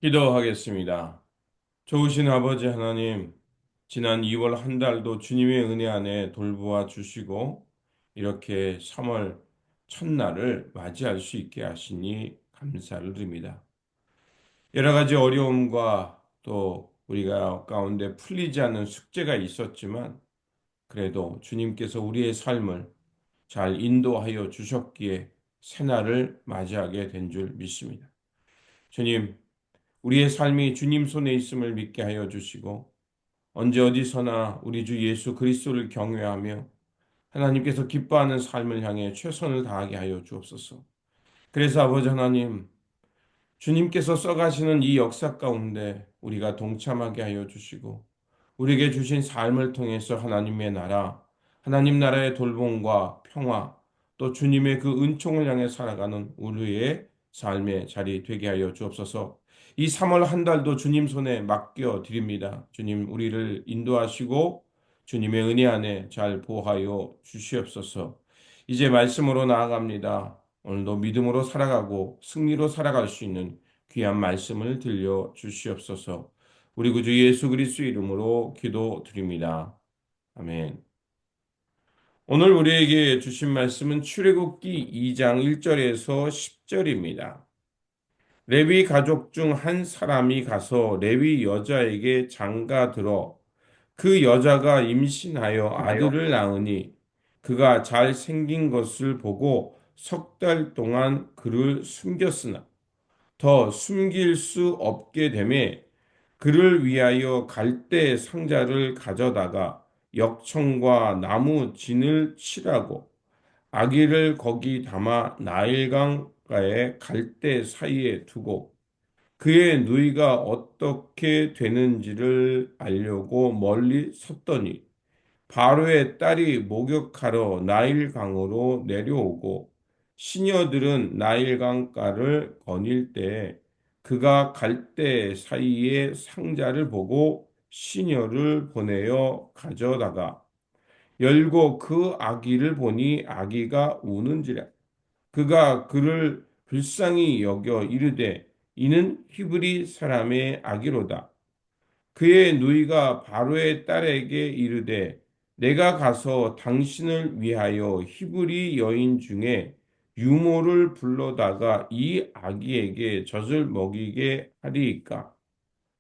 기도하겠습니다. 좋으신 아버지 하나님, 지난 2월 한 달도 주님의 은혜 안에 돌보아 주시고, 이렇게 3월 첫날을 맞이할 수 있게 하시니 감사를 드립니다. 여러 가지 어려움과 또 우리가 가운데 풀리지 않는 숙제가 있었지만, 그래도 주님께서 우리의 삶을 잘 인도하여 주셨기에 새날을 맞이하게 된 줄 믿습니다. 주님, 우리의 삶이 주님 손에 있음을 믿게 하여 주시고 언제 어디서나 우리 주 예수 그리스도를 경외하며 하나님께서 기뻐하는 삶을 향해 최선을 다하게 하여 주옵소서. 그래서 아버지 하나님, 주님께서 써가시는 이 역사 가운데 우리가 동참하게 하여 주시고 우리에게 주신 삶을 통해서 하나님의 나라, 하나님 나라의 돌봄과 평화, 또 주님의 그 은총을 향해 살아가는 우리의 삶의 자리 되게 하여 주옵소서. 이 3월 한 달도 주님 손에 맡겨 드립니다. 주님 우리를 인도하시고 주님의 은혜 안에 잘 보호하여 주시옵소서. 이제 말씀으로 나아갑니다. 오늘도 믿음으로 살아가고 승리로 살아갈 수 있는 귀한 말씀을 들려 주시옵소서. 우리 구주 예수 그리스도 이름으로 기도드립니다. 아멘. 오늘 우리에게 주신 말씀은 출애굽기 2장 1절에서 10절입니다. 레위 가족 중 한 사람이 가서 레위 여자에게 장가 들어 그 여자가 임신하여 하나요? 아들을 낳으니 그가 잘 생긴 것을 보고 석 달 동안 그를 숨겼으나 더 숨길 수 없게 되매 그를 위하여 갈대 상자를 가져다가 역청과 나무 진을 칠하고 아기를 거기 담아 나일강가의 갈대 사이에 두고 그의 누이가 어떻게 되는지를 알려고 멀리 섰더니 바로의 딸이 목욕하러 나일강으로 내려오고 시녀들은 나일강가를 거닐 때 그가 갈대 사이에 상자를 보고 시녀를 보내어 가져다가 열고 그 아기를 보니 아기가 우는지라 그가 그를 불쌍히 여겨 이르되 이는 히브리 사람의 아기로다. 그의 누이가 바로의 딸에게 이르되 내가 가서 당신을 위하여 히브리 여인 중에 유모를 불러다가 이 아기에게 젖을 먹이게 하리이까.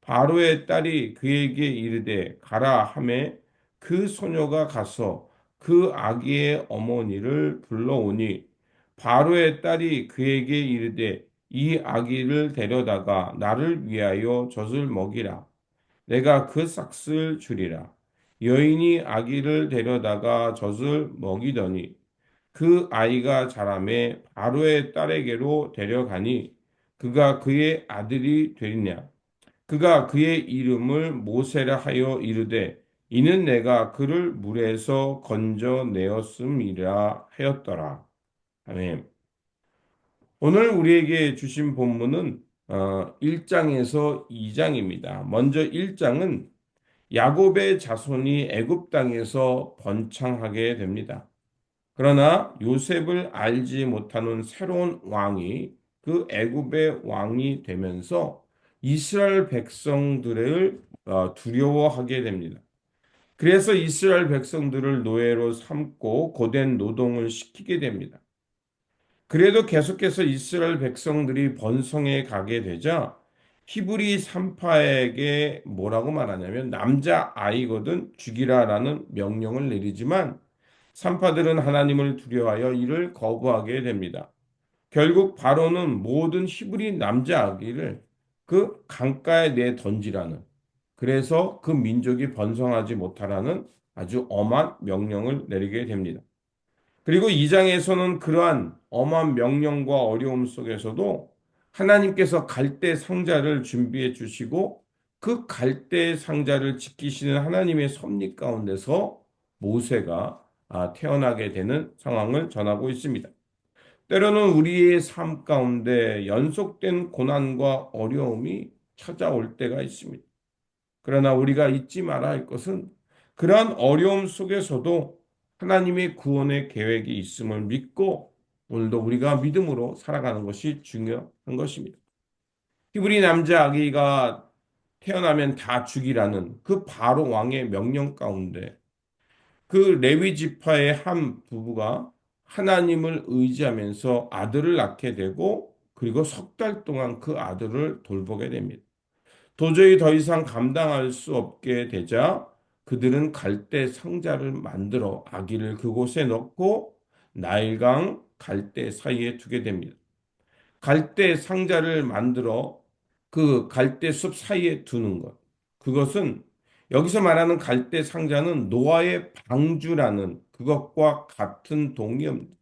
바로의 딸이 그에게 이르되 가라 하매 그 소녀가 가서 그 아기의 어머니를 불러오니 바로의 딸이 그에게 이르되 이 아기를 데려다가 나를 위하여 젖을 먹이라. 내가 그 삭슬 주리라. 여인이 아기를 데려다가 젖을 먹이더니 그 아이가 자라매 바로의 딸에게로 데려가니 그가 그의 아들이 되리냐. 그가 그의 이름을 모세라 하여 이르되 이는 내가 그를 물에서 건져내었음이라 하였더라. 아멘. 오늘 우리에게 주신 본문은 1장에서 2장입니다. 먼저 1장은 야곱의 자손이 애굽 땅에서 번창하게 됩니다. 그러나 요셉을 알지 못하는 새로운 왕이 그 애굽의 왕이 되면서 이스라엘 백성들을 두려워하게 됩니다. 그래서 이스라엘 백성들을 노예로 삼고 고된 노동을 시키게 됩니다. 그래도 계속해서 이스라엘 백성들이 번성해 가게 되자 히브리 산파에게 뭐라고 말하냐면 남자 아이거든 죽이라라는 명령을 내리지만 산파들은 하나님을 두려워하여 이를 거부하게 됩니다. 결국 바로는 모든 히브리 남자 아기를 그 강가에 내 던지라는 그래서 그 민족이 번성하지 못하라는 아주 엄한 명령을 내리게 됩니다. 그리고 2장에서는 그러한 엄한 명령과 어려움 속에서도 하나님께서 갈대 상자를 준비해 주시고 그 갈대 상자를 지키시는 하나님의 섭리 가운데서 모세가 태어나게 되는 상황을 전하고 있습니다. 때로는 우리의 삶 가운데 연속된 고난과 어려움이 찾아올 때가 있습니다. 그러나 우리가 잊지 말아야 할 것은 그러한 어려움 속에서도 하나님의 구원의 계획이 있음을 믿고 오늘도 우리가 믿음으로 살아가는 것이 중요한 것입니다. 히브리 남자 아기가 태어나면 다 죽이라는 그 바로 왕의 명령 가운데 그 레위 지파의 한 부부가 하나님을 의지하면서 아들을 낳게 되고 그리고 석 달 동안 그 아들을 돌보게 됩니다. 도저히 더 이상 감당할 수 없게 되자 그들은 갈대 상자를 만들어 아기를 그곳에 넣고 나일강 갈대 사이에 두게 됩니다. 갈대 상자를 만들어 그 갈대 숲 사이에 두는 것. 그것은 여기서 말하는 갈대 상자는 노아의 방주라는 그것과 같은 동의입니다.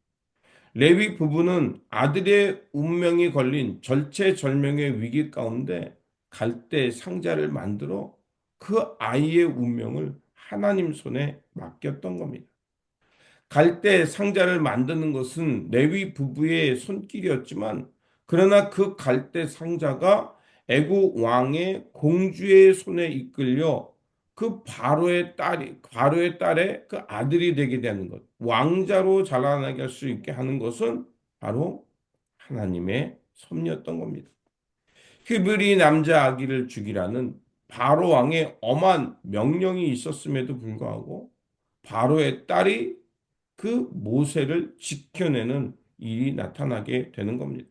레위 부부는 아들의 운명이 걸린 절체절명의 위기 가운데 갈대 상자를 만들어 그 아이의 운명을 하나님 손에 맡겼던 겁니다. 갈대 상자를 만드는 것은 레위 부부의 손길이었지만 그러나 그 갈대 상자가 애국 왕의 공주의 손에 이끌려 그 바로의 딸의 그 아들이 되게 되는 것, 왕자로 자라나게 할 수 있게 하는 것은 바로 하나님의 섭리였던 겁니다. 히브리 남자 아기를 죽이라는 바로 왕의 엄한 명령이 있었음에도 불구하고 바로의 딸이 그 모세를 지켜내는 일이 나타나게 되는 겁니다.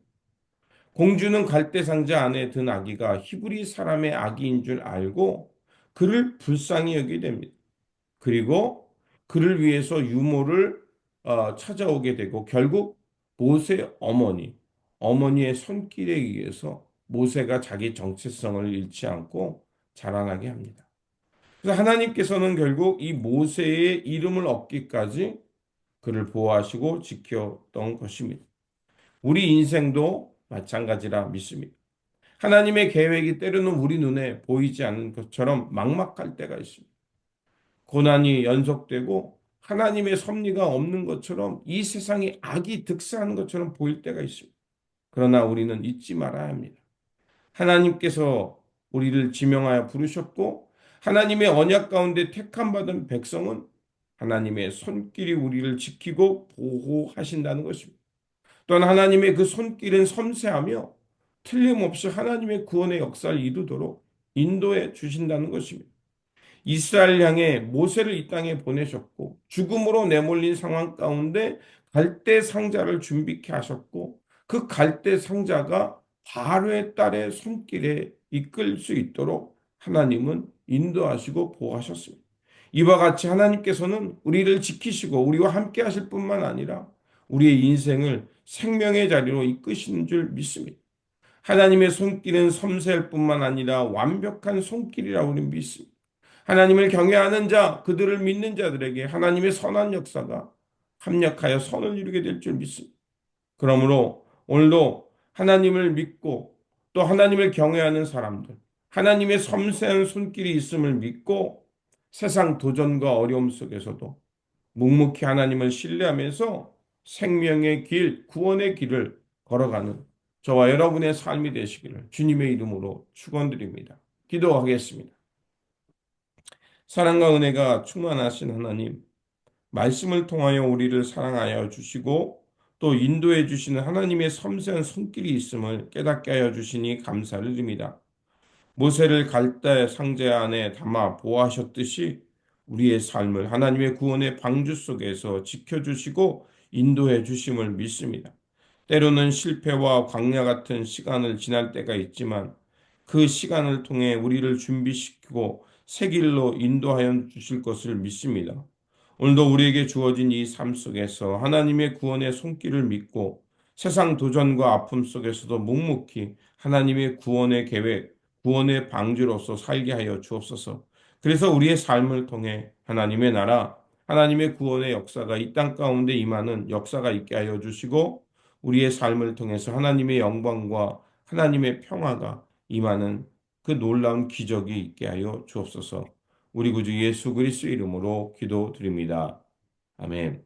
공주는 갈대상자 안에 든 아기가 히브리 사람의 아기인 줄 알고 그를 불쌍히 여기게 됩니다. 그리고 그를 위해서 유모를 찾아오게 되고 결국 모세 어머니의 손길에 의해서 모세가 자기 정체성을 잃지 않고 자라나게 합니다. 그래서 하나님께서는 결국 이 모세의 이름을 얻기까지 그를 보호하시고 지켰던 것입니다. 우리 인생도 마찬가지라 믿습니다. 하나님의 계획이 때로는 우리 눈에 보이지 않는 것처럼 막막할 때가 있습니다. 고난이 연속되고 하나님의 섭리가 없는 것처럼 이 세상이 악이 득세하는 것처럼 보일 때가 있습니다. 그러나 우리는 잊지 말아야 합니다. 하나님께서 우리를 지명하여 부르셨고 하나님의 언약 가운데 택함 받은 백성은 하나님의 손길이 우리를 지키고 보호하신다는 것입니다. 또한 하나님의 그 손길은 섬세하며 틀림없이 하나님의 구원의 역사를 이루도록 인도해 주신다는 것입니다. 이스라엘 향해 모세를 이 땅에 보내셨고 죽음으로 내몰린 상황 가운데 갈대 상자를 준비케 하셨고 그 갈대 상자가 바로의 딸의 손길에 이끌 수 있도록 하나님은 인도하시고 보호하셨습니다. 이와 같이 하나님께서는 우리를 지키시고 우리와 함께 하실 뿐만 아니라 우리의 인생을 생명의 자리로 이끄시는 줄 믿습니다. 하나님의 손길은 섬세할 뿐만 아니라 완벽한 손길이라 우리는 믿습니다. 하나님을 경외하는 자, 그들을 믿는 자들에게 하나님의 선한 역사가 합력하여 선을 이루게 될 줄 믿습니다. 그러므로 오늘도 하나님을 믿고 또 하나님을 경외하는 사람들, 하나님의 섬세한 손길이 있음을 믿고 세상 도전과 어려움 속에서도 묵묵히 하나님을 신뢰하면서 생명의 길, 구원의 길을 걸어가는 저와 여러분의 삶이 되시기를 주님의 이름으로 축원드립니다. 기도하겠습니다. 사랑과 은혜가 충만하신 하나님, 말씀을 통하여 우리를 사랑하여 주시고 또 인도해 주시는 하나님의 섬세한 손길이 있음을 깨닫게 하여 주시니 감사를 드립니다. 모세를 갈대 상자 안에 담아 보호하셨듯이 우리의 삶을 하나님의 구원의 방주 속에서 지켜주시고 인도해 주심을 믿습니다. 때로는 실패와 광야 같은 시간을 지날 때가 있지만 그 시간을 통해 우리를 준비시키고 새 길로 인도하여 주실 것을 믿습니다. 오늘도 우리에게 주어진 이 삶 속에서 하나님의 구원의 손길을 믿고 세상 도전과 아픔 속에서도 묵묵히 하나님의 구원의 계획, 구원의 방주로서 살게 하여 주옵소서. 그래서 우리의 삶을 통해 하나님의 나라, 하나님의 구원의 역사가 이 땅 가운데 임하는 역사가 있게 하여 주시고 우리의 삶을 통해서 하나님의 영광과 하나님의 평화가 임하는 그 놀라운 기적이 있게 하여 주옵소서. 우리 구주 예수 그리스도 이름으로 기도드립니다. 아멘.